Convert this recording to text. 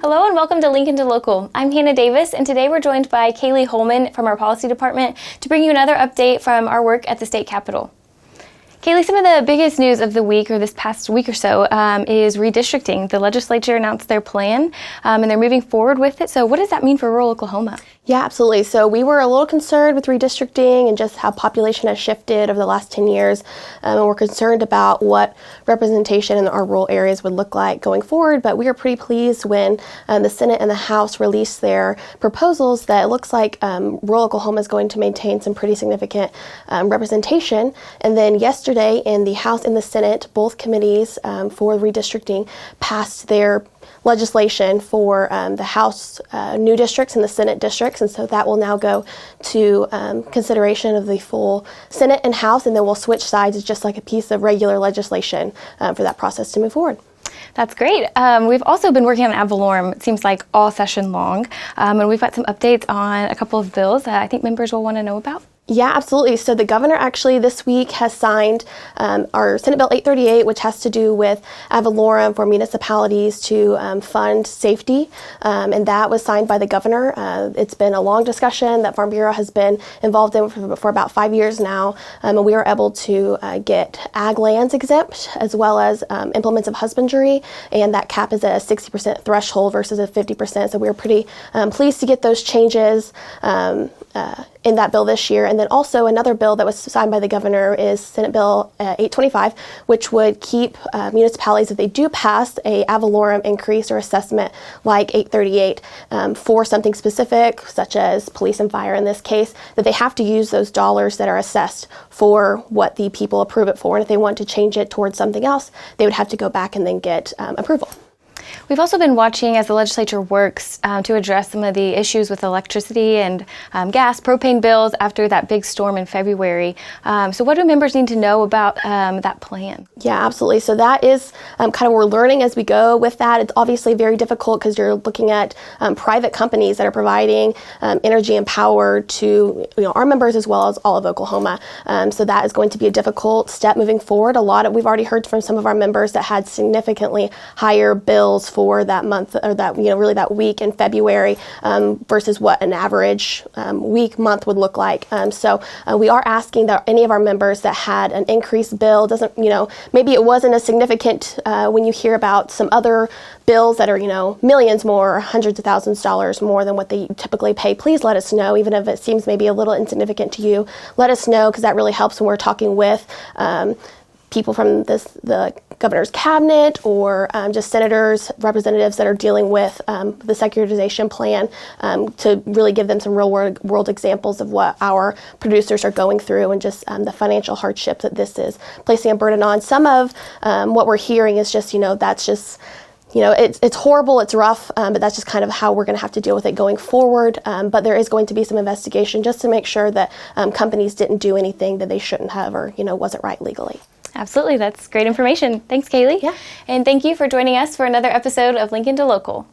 Hello and welcome to Lincoln to Local. I'm Hannah Davis, and today we're joined by Kaylee Holman from our policy department to bring you another update from our work at the state capitol. Kaylee, some of the biggest news of the week, or this past week or so, is redistricting. The legislature announced their plan, and they're moving forward with it. So what does that mean for rural Oklahoma? Yeah, absolutely. So we were a little concerned with redistricting and just how population has shifted over the last 10 years. And we're concerned about what representation in our rural areas would look like going forward. But we are pretty pleased when the Senate and the House released their proposals that it looks like rural Oklahoma is going to maintain some pretty significant representation. And then yesterday in the House and the Senate, both committees for redistricting passed their legislation for the House new districts and the Senate districts, and so that will now go to consideration of the full Senate and House, and then we'll switch sides. It's just like a piece of regular legislation for that process to move forward. That's great. We've also been working on ad valorem, it seems like all session long, and we've got some updates on a couple of bills that I think members will want to know about. Yeah, absolutely. So the governor actually this week has signed our Senate Bill 838, which has to do with ad valorem for municipalities to fund safety, and that was signed by the governor. It's been a long discussion that Farm Bureau has been involved in for about 5 years now, and we were able to get ag lands exempt as well as implements of husbandry, and that cap is at a 60% threshold versus a 50%. So we were pretty pleased to get those changes in that bill this year. And then also another bill that was signed by the governor is Senate Bill 825, which would keep municipalities, if they do pass a ad valorem increase or assessment like 838 for something specific, such as police and fire in this case, that they have to use those dollars that are assessed for what the people approve it for. And if they want to change it towards something else, they would have to go back and then get approval. We've also been watching as the legislature works to address some of the issues with electricity and gas, propane bills after that big storm in February. So what do members need to know about that plan? Yeah, absolutely. So that is kind of what we're learning as we go with that. It's obviously very difficult because you're looking at private companies that are providing energy and power to our members as well as all of Oklahoma. So that is going to be a difficult step moving forward. We've already heard from some of our members that had significantly higher bills for that month or that really that week in February versus what an average month would look like. So we are asking that any of our members that had an increased bill maybe it wasn't as significant when you hear about some other bills that are millions more or hundreds of thousands of dollars more than what they typically pay. Please let us know, even if it seems maybe a little insignificant to you. Let us know, because that really helps when we're talking with people from the governor's cabinet or just senators, representatives that are dealing with the securitization plan to really give them some real world examples of what our producers are going through and just the financial hardship that this is placing a burden on. Some of what we're hearing is just, that's just, it's horrible, it's rough, but that's just kind of how we're going to have to deal with it going forward. But there is going to be some investigation just to make sure that companies didn't do anything that they shouldn't have or, wasn't right legally. Absolutely. That's great information. Thanks, Kaylee. Yeah. And thank you for joining us for another episode of Lincoln to Local.